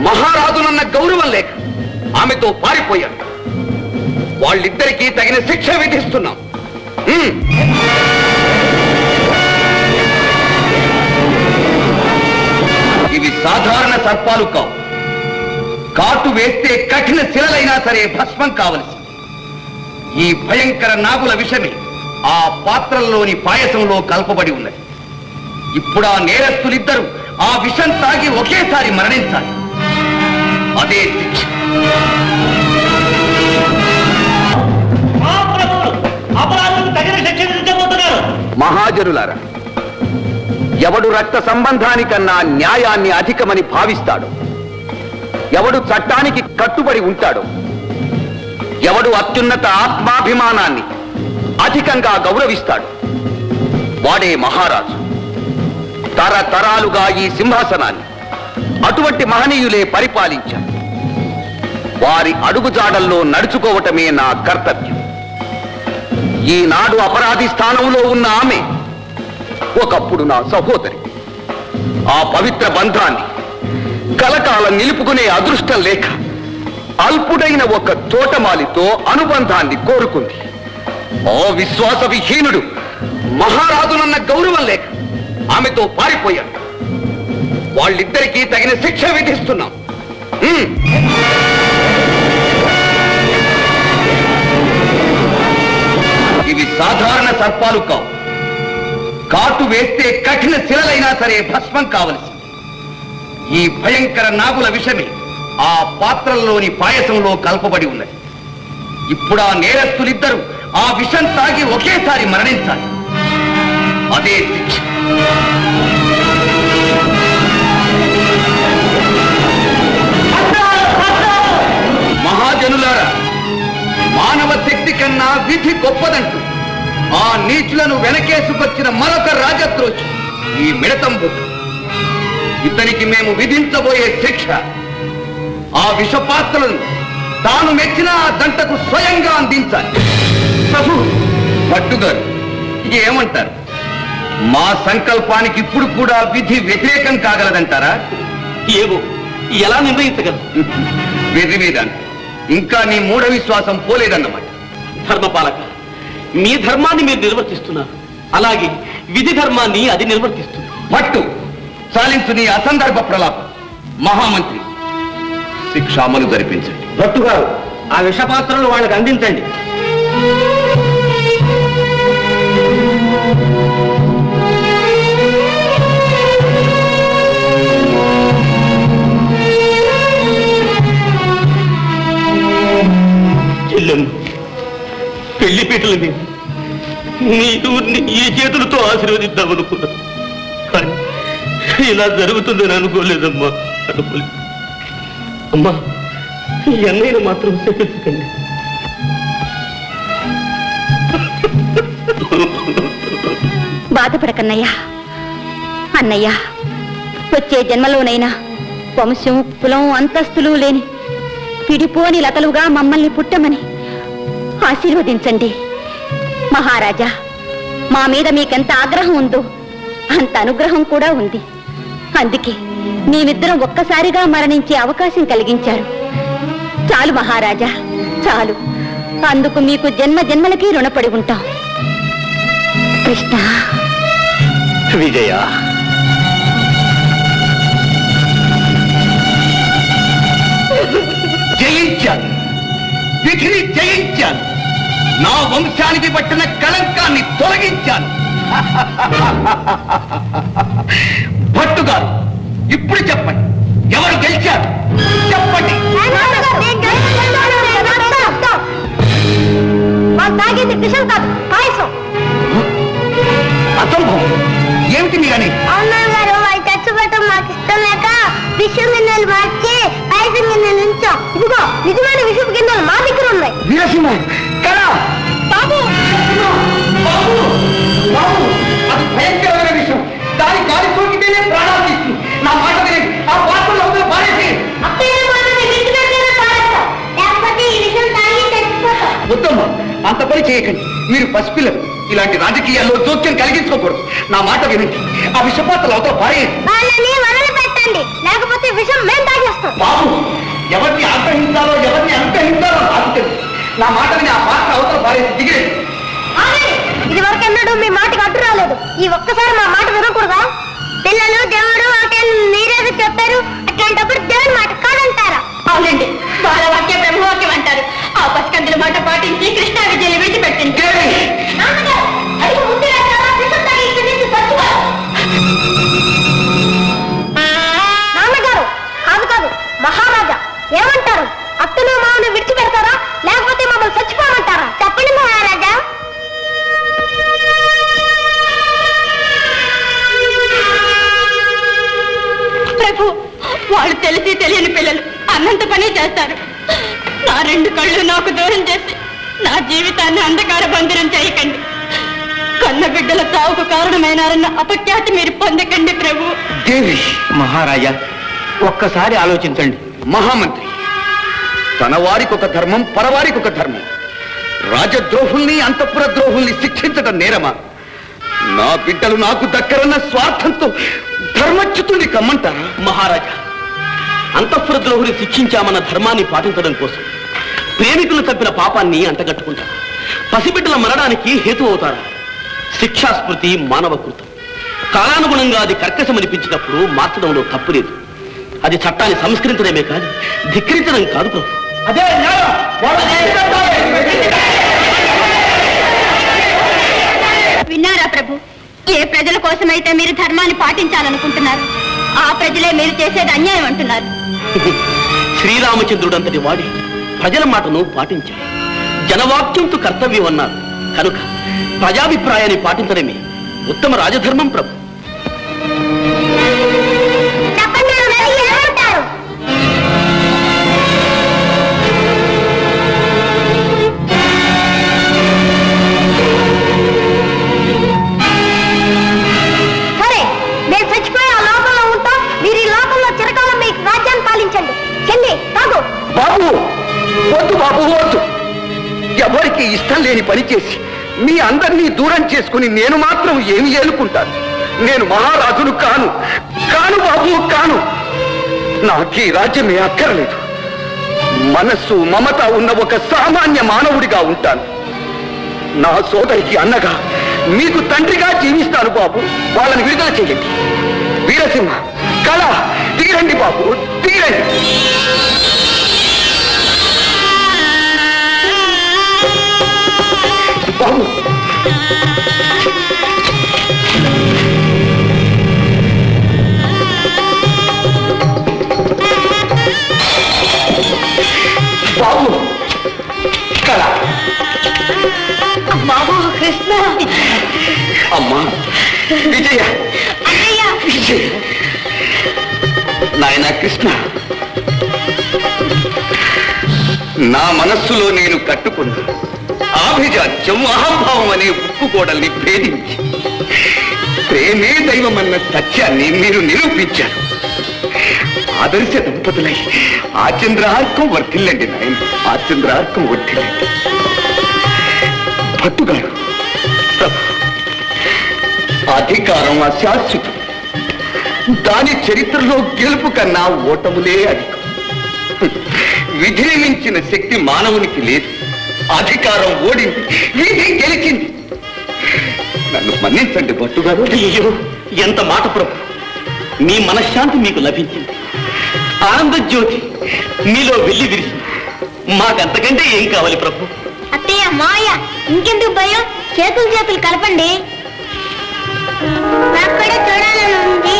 మహారాజునన్న గౌరవం లేక ఆమెతో పారిపోయాడు. వాళ్ళిద్దరికీ తగిన శిక్ష విధిస్తున్నాం. ఇవి సాధారణ సర్పాలు కావు. కాటు వేస్తే కఠిన శిలలైనా సరే భస్మం కావలసి. ఈ భయంకర నాగుల విషమే ఆ పాత్రల్లోని పాయసంలో కలపబడి ఉన్నది. ఇప్పుడు ఆ నేరస్తులిద్దరూ ఆ విషం తాగి ఒకేసారి మరణించాలి. అదే శిక్ష. మహాజనులారా, ఎవడు రక్త సంబంధానికన్నా న్యాయాన్ని అధికమని భావిస్తాడు, ఎవడు చట్టానికి కట్టుబడి ఉంటాడో, ఎవడు అత్యున్నత ఆత్మాభిమానాన్ని అధికంగా గౌరవిస్తాడు, వాడే మహారాజు. తరతరాలుగా ఈ సింహాసనాన్ని అటువంటి మహనీయులే పరిపాలించారు. వారి అడుగుజాడల్లో నడుచుకోవటమే నా కర్తవ్యం. ఈనాడు అపరాధి స్థానంలో ఉన్న ఆమె ఒకప్పుడు నా సహోదరి. ఆ పవిత్ర బంధాన్ని కలకాలం నిలుపుకునే అదృష్టం లేక అల్పుడైన ఒక తోటమాలితో అనుబంధాన్ని కోరుకుంది. ఓ విశ్వాస విహీనుడు మహారాజునన్న గౌరవం లేక ఆమెతో పారిపోయాడు. వాళ్ళిద్దరికీ తగిన శిక్ష విధిస్తున్నాం. ఇవి సాధారణ సర్పాలు కావు. కాటు వేస్తే కఠిన శిలలైనా సరే భస్మం కావలసి. ఈ భయంకర నాగుల విషమే ఆ పాత్రల్లోని పాయసంలో కలపబడి ఉన్నది. ఇప్పుడు ఆ నేరస్తులిద్దరూ ఆ విషం తాగి ఒకేసారి మరణించాలి. అదే శిక్ష. మహాజనులారా, మానవ శక్తి కన్నా విధి గొప్పదంటూ ఆ నీచులను వెనకేసుకొచ్చిన మరొక రాజద్రోహి ఈ మిడతంబుడు. ఇతనికి మేము విధించబోయే శిక్ష ఆ విషపాత్రలను తాను మెచ్చిన ఆ దంటకు స్వయంగా అందించాలి. ప్రభు, భట్టుగారు ఏమంటారు? మా సంకల్పానికి ఇప్పుడు కూడా విధి వ్యతిరేకం కాగలదంటారా? ఏవో ఎలా నిర్ణయించగలరు? విధి మీద ఇంకా నీ మూఢ విశ్వాసం పోలేదన్నమాట. ధర్మపాలక, మీ ధర్మాన్ని మీరు నిర్వర్తిస్తున్నారు, అలాగే విధి ధర్మాన్ని అది నిర్వర్తిస్తుంది. భట్టు, చాలించు నీ అసందర్భ ప్రలాపం. మహామంత్రి, శిక్ష అమలు జరిపించండి. భట్టు గారు, ఆ విషపాత్రలు వాళ్ళకి అందించండి. పెళ్లి పీటల మీద నీరు ఈ చేతులతో ఆశీర్వదిద్దామనుకున్నా, కానీ ఇలా జరుగుతుందని అనుకోలేదమ్మా, అనుకోలేదు. అమ్మా, ఈ అన్నయ్యను మాత్రం శపించకండి. బాధపడకన్నయ్యా. అన్నయ్య, వచ్చే జన్మలోనైనా వంశం, కులం, అంతస్తులు లేని పిడిపోని లతలుగా మమ్మల్ని పుట్టమని ఆశీర్వదించండి. మహారాజా, మా మీద మీకెంత ఆగ్రహం ఉందో అంత అనుగ్రహం కూడా ఉంది. అందుకే మేమిద్దరం ఒక్కసారిగా మరణించే అవకాశం కలిగించారు. చాలు మహారాజా, చాలు. అందుకు మీకు జన్మ జన్మలకి రుణపడి ఉంటాం. కృష్ణ. విజయ, జయించాను, విధిని జయించాను, నా వంశానికి పట్టిన కళంకాన్ని తొలగించాను. భట్టుగారు, ఇప్పుడు చెప్పండి, ఎవరు గెలిచారు? చెప్పండి. అసంభవం. ఏమిటి మీరని? అవునారు, వాళ్ళు చచ్చిపోవటం మాకు ఇష్టం లేక విషం గిన్నెలు మార్చి పాయసం గిన్నెలు ఉంచాం. ఇదిగో నిజమైన విషపు గిన్నెలు మా దగ్గర ఉన్నాయి. వీరసింహ, కళ, బాబు, అది భయంకరమైన విషయం. దాని గాలి సోకితేనే ప్రాణాలు తీస్తుంది. నా మాట వినండి, ఆ పాత్రలో అందరూ పారేసి. లేకపోతే ఈ విషయం తాగి చచ్చిపోతాం. ఉత్తమ, అంత పని చేయకండి. మీరు పసిపిల్లలు, ఇలాంటి రాజకీయాల్లో జోక్యం కలిగించుకోకూడదు. నా మాట వినండి, ఆ విషపాత్రలు అవతల పారేయండి. వాళ్ళని వదిలి పెట్టండి, లేకపోతే విషం మేము తాగేస్తాం. బాబు, నా మాట విని ఆ పాత్ర అవతల పారేసి దిగేది. ఇది వరకెన్నడూ మీ మాటకు అడ్డు రాలేదు. ఈ ఒక్కసారి మా మాట వినకూడదా? పిల్లలు దేవుడు అంటే మీరేది చెప్పారు. అట్లాంటప్పుడు దేవుడి మాట కాదంటారా? అవునండి, బాలవాక్య బ్రహ్మవాక్యం అంటారు. ఆ పసికందుల మాట పాటించి కృష్ణా విజయలు విడిచిపెట్టింది. నాన్నగారు, అడుగు ముందు వేస్తారా? విషం తాగి ఇక్కడి నుంచి చచ్చిపోరు. నాన్నగారు, కాదు కాదు, మహారాజా ఏమంటారు? అత్తను మామను విడిచిపెడతారా లేకపోతే మమ్మల్ని చచ్చిపోమంటారా? చెప్పండి మహారాజా. ప్రభు, వాళ్ళు తెలిసి తెలియని పిల్లలు అన్నంత పని చేస్తారు. నా రెండు కళ్ళు నాకు దూరం చేసి నా జీవితాన్ని అంధకార బంధనం చేయకండి. కన్న బిడ్డల చావుకు కారణమైనారన్న అపఖ్యాతి మీరు పొందకండి ప్రభు. దేవి, మహారాజా ఒక్కసారి ఆలోచించండి. మహామంత్రి, తన వారికి ఒక ధర్మం, పరవారికి ఒక ధర్మం. రాజద్రోహుల్ని అంతఃపుర ద్రోహుల్ని శిక్షించడం నేరమా? నా బిడ్డలు నాకు దక్కరన్న స్వార్థంతో ధర్మచ్యుతుని కమ్మంటారా? మహారాజా, అంతఃపుర ద్రోహుని శిక్షించామన్న ధర్మాన్ని పాటించడం కోసం ప్రేమికులు తప్పిన పాపాన్ని అంటగట్టుకుంటారు. పసిబిడ్డల మరణానికి హేతు అవుతారా? శిక్షాస్మృతి మానవకృతం. కాలానుగుణంగా అది కర్కశమనిపించినప్పుడు మార్చడంలో తప్పు లేదు. అది చట్టాన్ని సంస్కరించడమే కాదు, ధిక్కరించడం కాదు ప్రభు. అదే విన్నారా ప్రభు? ఏ ప్రజల కోసమైతే మీరు ధర్మాన్ని పాటించాలనుకుంటున్నారు, ఆ ప్రజలే మీరు చేసేది అన్యాయం అంటున్నారు. శ్రీరామచంద్రుడు అంతటి వాడి ప్రజల మాటను పాటించాడు. జనవాక్యంతో కర్తవ్యం అన్నారు కనుక ప్రజాభిప్రాయాన్ని పాటించడమే ఉత్తమ రాజధర్మం ప్రభు. చెప్పండి నాన్నగారు, ఏమంటారు? సరే, మేము చచ్చిపోయి ఆ లోకంలో ఉంటాం. మీరు ఈ లోకంలో చిరకాలం మీకు రాజ్యాన్ని పాలించండి. చెల్లి తాగు. బాబు, వద్దు బాబు, వద్దు. ఎవరికి ఇష్టం లేని పని చేసి మీ అందరినీ దూరం చేసుకుని నేను మాత్రం ఏమి ఏలుకుంటాను? నేను మహారాజును కాను, కాను బాబు, కాను. నాకు ఈ రాజ్యమే అక్కరలేదు. మనస్సు, మమత ఉన్న ఒక సామాన్య మానవుడిగా ఉంటాను. నా సోదరికి అన్నగా, మీకు తండ్రిగా జీవిస్తాను బాబు. వాళ్ళని విడుదల చేయండి. వీరసింహ, కళ, తీరండి బాబు, తీరండి. బాబు, బాబు, కళ. బాబు కృష్ణ, అమ్మా విజయ, విజయ, నాయనా కృష్ణ, నా మనస్సులో నేను కట్టుకున్నా ఆభిజాత్యం, అహంభావం అనే ఉప్పు గోడల్ని భేదించి ప్రేమే దైవమన్న సత్యాన్ని మీరు నిరూపించారు. ఆదర్శ దంపతులై ఆచంద్రార్కం వర్తిల్లండి నాయన, ఆచంద్రార్కం వర్తిల్లండి. భట్టుగారు, అధికారం అశాశ్వతం. దాని చరిత్రలో గెలుపు కన్నా ఓటములే అధికం. విధిని మించిన శక్తి మానవునికి లేదు. అధికారం ఓడింది, విధి గెలిచింది. నన్ను మన్నించండి భట్టుగారు. అయ్యో, ఎంత మాట ప్రభు. మీ మనశ్శాంతి మీకు లభించింది. ఆనంద జ్యోతి మీలో వెళ్ళి విరిసింది. మాకంతకంటే ఏం కావాలి ప్రభు? అత్తయ్య, మాయ, ఇంకెందుకు భయం? చేతులు కలపండి. నాకు కూడా చూడాలని ఉంది.